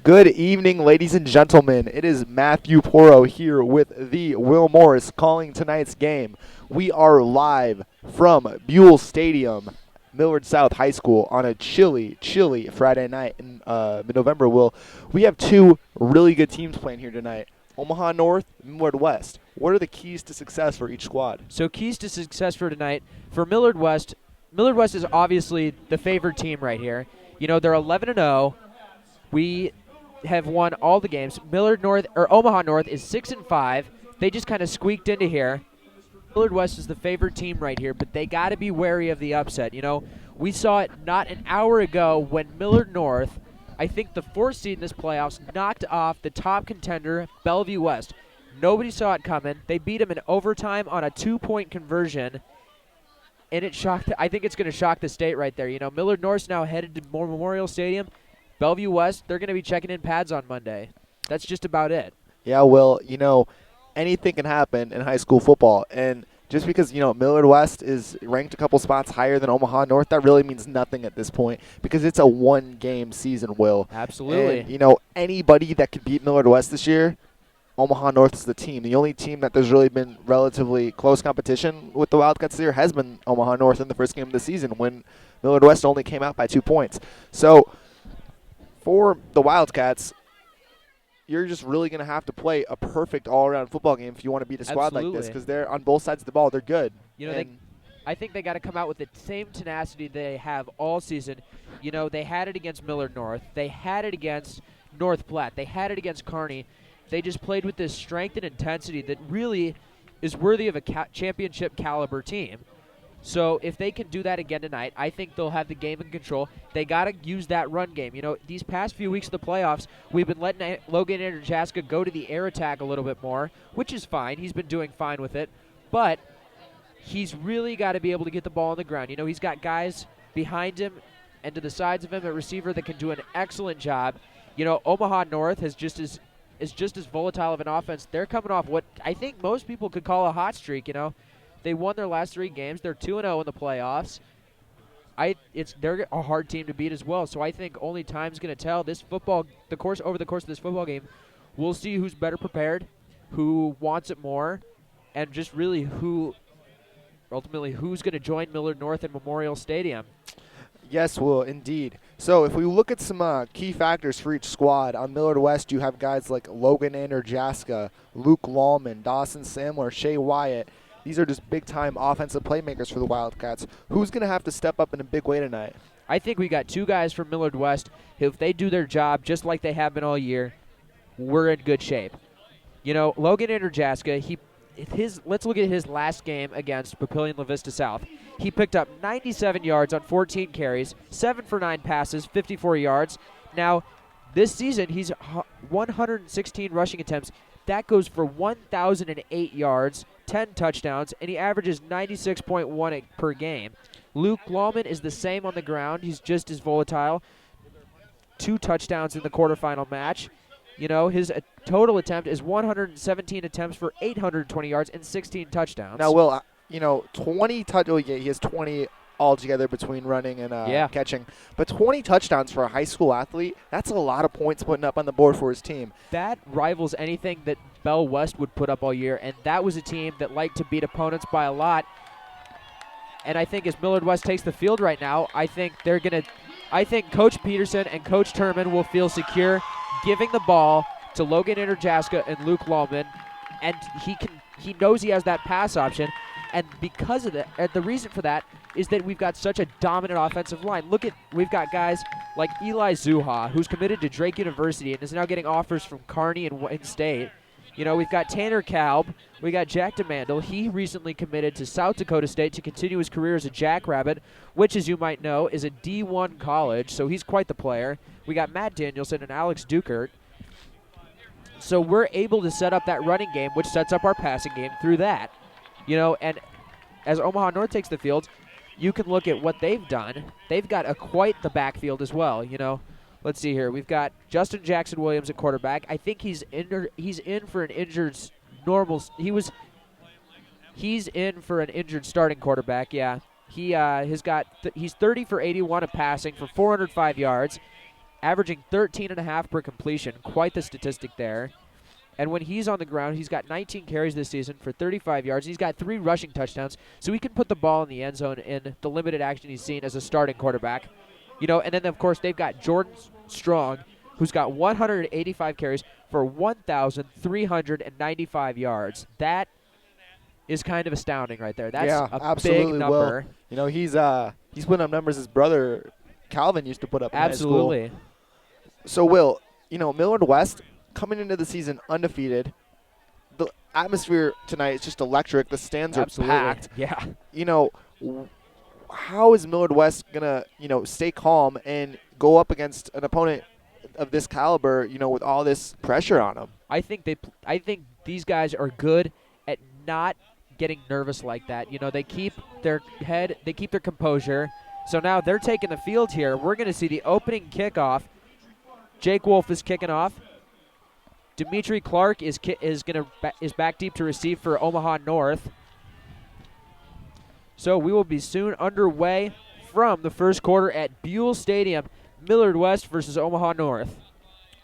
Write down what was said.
Good evening, ladies and gentlemen. It is Matthew Porro here with the Will Morris calling tonight's game. We are live from Buell Stadium, Millard South High School, on a chilly Friday night in mid-November. We have two really good teams playing here tonight: Omaha North, Millard West. What are the keys to success for each squad? So keys to success for tonight for Millard West. Millard West is obviously the favored team right here. You know, they're 11-0. We have won all the games. Omaha North is 6-5. They just kind of squeaked into here. Millard West is the favored team right here, but they got to be wary of the upset. You know, we saw it not an hour ago when Millard North, I think the fourth seed in this playoffs, knocked off the top contender, Bellevue West. Nobody saw it coming. They beat them in overtime on a 2-point conversion, and it shocked. I think it's going to shock the state right there. You know, Millard North's now headed to Memorial Stadium. Bellevue West, they're going to be checking in pads on Monday. That's just about it. Yeah, well, you know, anything can happen in high school football. And just because, you know, Millard West is ranked a couple spots higher than Omaha North, that really means nothing at this point because it's a one-game season, Will. Absolutely. And, you know, anybody that could beat Millard West this year, Omaha North is the team. The only team that there's really been relatively close competition with the Wildcats this year has been Omaha North in the first game of the season when Millard West only came out by 2 points. So for the Wildcats, you're just really going to have to play a perfect all-around football game if you want to beat a squad like this because they're on both sides of the ball. They're good. You know, I think they got to come out with the same tenacity they have all season. You know, they had it against Millard North. They had it against North Platte. They had it against Kearney. They just played with this strength and intensity that really is worthy of a championship caliber team. So if they can do that again tonight, I think they'll have the game in control. They got to use that run game. You know, these past few weeks of the playoffs, we've been letting Logan Anderjaska go to the air attack a little bit more, which is fine. He's been doing fine with it. But he's really got to be able to get the ball on the ground. You know, he's got guys behind him and to the sides of him at receiver that can do an excellent job. You know, Omaha North is just as volatile of an offense. They're coming off what I think most people could call a hot streak, you know. They won their last 3 games. They're 2-0 in the playoffs. They're a hard team to beat as well. So I think only time's going to tell. Over the course of this football game, we'll see who's better prepared, who wants it more, and just really who's going to join Millard North in Memorial Stadium. Yes, Will, indeed. So if we look at some key factors for each squad, on Millard West you have guys like Logan Anderjaska, Luke Lallman, Dawson Samler, Shea Wyatt. These are just big-time offensive playmakers for the Wildcats. Who's going to have to step up in a big way tonight? I think we got 2 guys from Millard West. If they do their job just like they have been all year, we're in good shape. You know, Logan Anderjaska, let's look at his last game against Papillion La Vista South. He picked up 97 yards on 14 carries, 7 for 9 passes, 54 yards. Now, this season, he's 116 rushing attempts. That goes for 1,008 yards, 10 touchdowns, and he averages 96.1 per game. Luke Lallman is the same on the ground. He's just as volatile. 2 touchdowns in the quarterfinal match. You know, his total attempt is 117 attempts for 820 yards and 16 touchdowns. Now, Will, he has 20 altogether between running and catching. But 20 touchdowns for a high school athlete, that's a lot of points putting up on the board for his team. That rivals anything that Bell West would put up all year, and that was a team that liked to beat opponents by a lot. And I think as Millard West takes the field right now, I think Coach Peterson and Coach Turman will feel secure giving the ball to Logan Anderjaska and Luke Lallman, and he knows he has that pass option. And because of that, the reason for that is that we've got such a dominant offensive line. We've got guys like Eli Zuha, who's committed to Drake University and is now getting offers from Kearney and Wayne State. You know, we've got Tanner Kalb. We got Jack DeMandel. He recently committed to South Dakota State to continue his career as a Jackrabbit, which, as you might know, is a D1 college, so he's quite the player. We got Matt Danielson and Alex Dukert. So we're able to set up that running game, which sets up our passing game through that. You know, and as Omaha North takes the field, you can look at what they've done. They've got quite the backfield as well, you know. Let's see here. We've got Justin Jackson Williams at quarterback. I think he's in for an injured he's in for an injured starting quarterback, yeah. He's 30 for 81 of passing for 405 yards. averaging 13.5 per completion. Quite the statistic there. And when he's on the ground, he's got 19 carries this season for 35 yards. He's got 3 rushing touchdowns, so he can put the ball in the end zone in the limited action he's seen as a starting quarterback. And then, of course, they've got Jordan Strong, who's got 185 carries for 1,395 yards. That is kind of astounding right there. That's a absolutely big number. Will. He's putting up numbers his brother Calvin used to put up in Absolutely. high school. So, Will, Millard West coming into the season undefeated. The atmosphere tonight is just electric. The stands are packed. Yeah. How is Millard West gonna stay calm and go up against an opponent of this caliber, with all this pressure on them? I think these guys are good at not getting nervous like that. They keep their head, they keep their composure. So now they're taking the field here. We're going to see the opening kickoff. Jake Wolf is kicking off. Dimitri Clark is back deep to receive for Omaha North. So we will be soon underway from the first quarter at Buell Stadium. Millard West versus Omaha North.